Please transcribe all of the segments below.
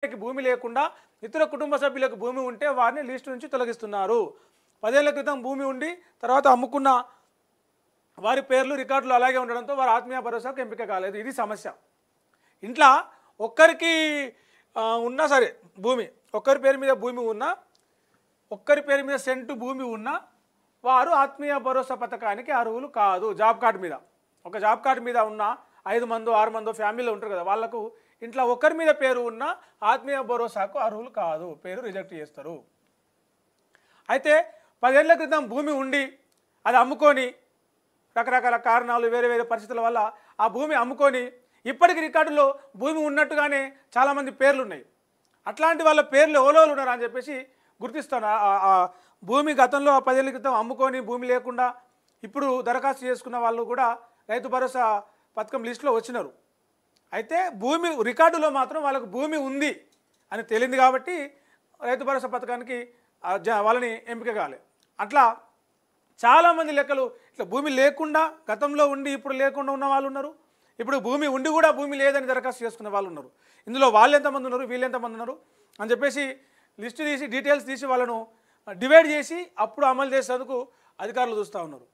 భూమి లేకుండా ఇతర కుటుంబ సభ్యులకు భూమి ఉంటే వారిని లిస్టు నుంచి తొలగిస్తున్నారు. 10 ఏళ్ల క్రితం భూమి ఉండి తర్వాత అమ్ముకున్న వారి పేర్లు రికార్డులు అలాగే ఉండడంతో వారు ఆత్మీయ భరోసాకు ఎంపిక కాలేదు. ఇది సమస్య. ఇంట్లో ఒక్కరికి ఉన్నా సరే భూమి, ఒక్కరి పేరు మీద భూమి ఉన్నా, ఒక్కరి పేరు మీద సెంటు భూమి ఉన్నా వారు ఆత్మీయ భరోసా పథకానికి అర్హులు కాదు. జాబ్ కార్డు మీద, ఒక జాబ్ కార్డు మీద ఉన్న 5 మందో 6 మందో ఫ్యామిలీలో ఉంటారు కదా, వాళ్ళకు ఇంట్లో ఒకరి మీద పేరు ఉన్న ఆత్మీయ భరోసాకు అర్హులు కాదు, పేరు రిజెక్ట్ చేస్తారు. అయితే 10 ఏళ్ల క్రితం భూమి ఉండి అది అమ్ముకొని రకరకాల కారణాలు వేరే వేరే పరిస్థితుల వల్ల ఆ భూమి అమ్ముకొని ఇప్పటికి రికార్డులో భూమి ఉన్నట్టుగానే చాలామంది పేర్లు ఉన్నాయి. అట్లాంటి వాళ్ళ పేర్లు ఎవరెవరు ఉన్నారు అని చెప్పేసి గుర్తిస్తాను. ఆ భూమి గతంలో 10 ఏళ్ల క్రితం అమ్ముకొని భూమి లేకుండా ఇప్పుడు దరఖాస్తు చేసుకున్న వాళ్ళు కూడా రైతు భరోసా పథకం లిస్టులో వచ్చినారు. అయితే భూమి రికార్డులో మాత్రం వాళ్ళకు భూమి ఉంది అని తేలింది కాబట్టి రైతు భరోసా పథకానికి వాళ్ళని ఎంపిక కాలే. అట్లా చాలామంది లెక్కలు ఇట్లా భూమి లేకుండా గతంలో ఉండి ఇప్పుడు లేకుండా ఉన్న వాళ్ళు ఉన్నారు, ఇప్పుడు భూమి ఉండి కూడా భూమి లేదని దరఖాస్తు చేసుకున్న వాళ్ళు ఉన్నారు. ఇందులో వాళ్ళు ఎంతమంది ఉన్నారు, వీళ్ళు ఎంతమంది ఉన్నారు అని చెప్పేసి లిస్టు తీసి డీటెయిల్స్ తీసి వాళ్ళను డివైడ్ చేసి అప్పుడు అమలు చేసేందుకు అధికారులు చూస్తూ ఉన్నారు.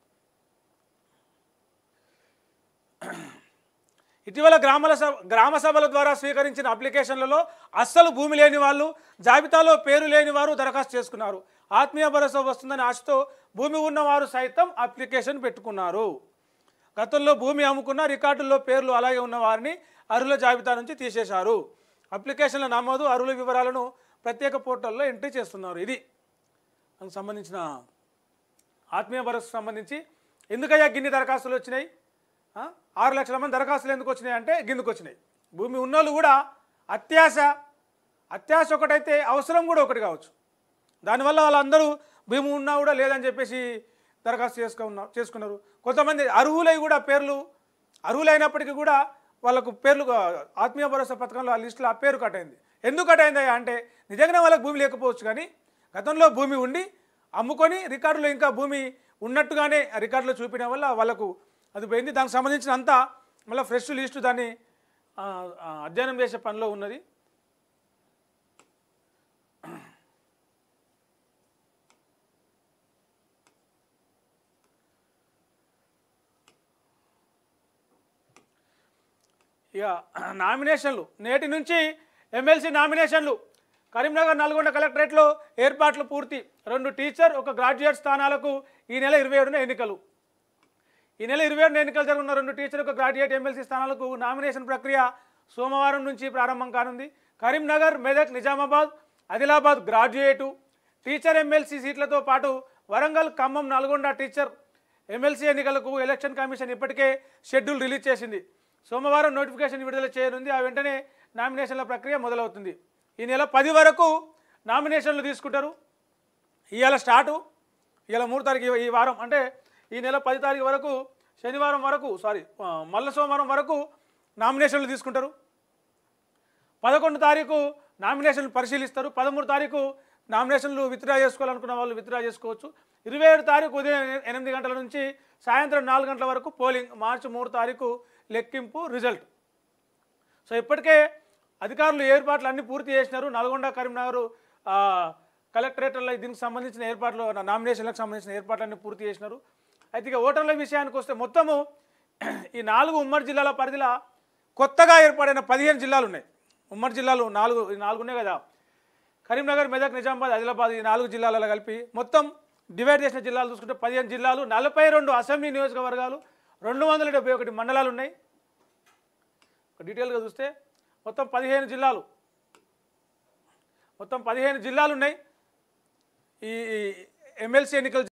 ఇటీవల గ్రామ సభల ద్వారా స్వీకరించిన అప్లికేషన్లలో అస్సలు భూమి లేని వాళ్ళు, జాబితాలో పేరు లేని వారు దరఖాస్తు చేసుకున్నారు. ఆత్మీయ భరోసా వస్తుందని ఆశతో భూమి ఉన్నవారు సైతం అప్లికేషన్ పెట్టుకున్నారు. గతంలో భూమి అమ్ముకున్న రికార్డుల్లో పేర్లు అలాగే ఉన్న వారిని అర్హుల జాబితా నుంచి తీసేశారు. అప్లికేషన్ల నమోదు, అర్హుల వివరాలను ప్రత్యేక పోర్టల్లో ఎంట్రీ చేస్తున్నారు. ఇది అందుకు సంబంధించిన ఆత్మీయ భరోసా సంబంధించి ఎందుకయ్యా గిన్ని దరఖాస్తులు వచ్చినాయి, 6 లక్షల మంది దరఖాస్తులు ఎందుకు వచ్చినాయి అంటే గిందుకు వచ్చినాయి. భూమి ఉన్నోళ్ళు కూడా అత్యాశ ఒకటైతే అవసరం కూడా ఒకటి కావచ్చు. దానివల్ల వాళ్ళందరూ భూమి ఉన్నా కూడా లేదని చెప్పేసి దరఖాస్తు చేసుకున్నారు. కొంతమంది అర్హులై కూడా పేర్లు అర్హులైనప్పటికీ కూడా వాళ్ళకు పేర్లు ఆత్మీయ భరోసా పథకంలో ఆ లిస్టులో ఆ పేరు కట్ అయింది. ఎందుకు కట్ అయిందా అంటే నిజంగానే వాళ్ళకి భూమి లేకపోవచ్చు, కానీ గతంలో భూమి ఉండి అమ్ముకొని రికార్డులో ఇంకా భూమి ఉన్నట్టుగానే రికార్డులో చూపించడం వల్ల వాళ్ళకు అది పోయింది. దానికి సంబంధించిన అంతా మళ్ళీ ఫ్రెష్ లిస్టు దాన్ని అధ్యయనం చేసే పనిలో ఉన్నది. ఇక నామినేషన్లు నేటి నుంచి ఎమ్మెల్సీ నామినేషన్లు. కరీంనగర్, నల్గొండ కలెక్టరేట్లో ఏర్పాట్లు పూర్తి. 2 టీచర్ 1 గ్రాడ్యుయేట్ స్థానాలకు ఈ నెల 27న ఎన్నికలు. ఈ నెల 27న ఎన్నికలు జరుగుతున్న 2 టీచర్ 1 గ్రాడ్యుయేట్ ఎమ్మెల్సీ స్థానాలకు నామినేషన్ ప్రక్రియ సోమవారం నుంచి ప్రారంభం కానుంది. Karimnagar, Medak, Nizamabad, Adilabad graduate teacher MLC సీట్లతో పాటు వరంగల్, ఖమ్మం, నల్గొండ టీచర్ ఎమ్మెల్సీ ఎన్నికలకు ఎలక్షన్ కమిషన్ ఇప్పటికే షెడ్యూల్ రిలీజ్ చేసింది. సోమవారం నోటిఫికేషన్ విడుదల చేయనుంది. ఆ వెంటనే నామినేషన్ల ప్రక్రియ మొదలవుతుంది. ఈ నెల 10 వరకు నామినేషన్లు తీసుకుంటారు. ఇవాళ స్టార్టు, ఇవాళ 3 తారీఖు, ఈ వారం అంటే ఈ నెల 10 తారీఖు వరకు, శనివారం వరకు మల్ల సోమవారం వరకు నామినేషన్లు తీసుకుంటారు. 11 తారీఖు నామినేషన్లు పరిశీలిస్తారు. 13 తారీఖు నామినేషన్లు విత్డ్రా చేసుకోవాలనుకున్న వాళ్ళు విత్డ్రా చేసుకోవచ్చు. 27 తారీఖు ఉదయం 8 గంటల నుంచి సాయంత్రం 4 గంటల వరకు పోలింగ్. మార్చి 3 తారీఖు లెక్కింపు రిజల్ట్. సో ఇప్పటికే అధికారులు ఏర్పాట్లు అన్నీ పూర్తి చేసినారు. నల్గొండ, కరీంనగర్ కలెక్టరేట్లలో దీనికి సంబంధించిన ఏర్పాట్లు, నామినేషన్లకు సంబంధించిన ఏర్పాట్లన్నీ పూర్తి చేసినారు. అయితే ఇక ఓటర్ల విషయానికి వస్తే మొత్తము ఈ 4 ఉమ్మడి జిల్లాల పరిధిలో కొత్తగా ఏర్పడిన 15 జిల్లాలు ఉన్నాయి. ఉమ్మడి జిల్లాలు 4 ఉన్నాయి కదా, కరీంనగర్, మెదక్, నిజామాబాద్, ఆదిలాబాద్, ఈ 4 జిల్లాలలో కలిపి మొత్తం డివైడ్ చేసిన జిల్లాలు చూసుకుంటే 15 జిల్లాలు, 42 అసెంబ్లీ నియోజకవర్గాలు, 271 మండలాలు ఉన్నాయి. డీటెయిల్గా చూస్తే మొత్తం 15 జిల్లాలు ఉన్నాయి. ఈ ఎమ్మెల్సీ ఎన్నికలు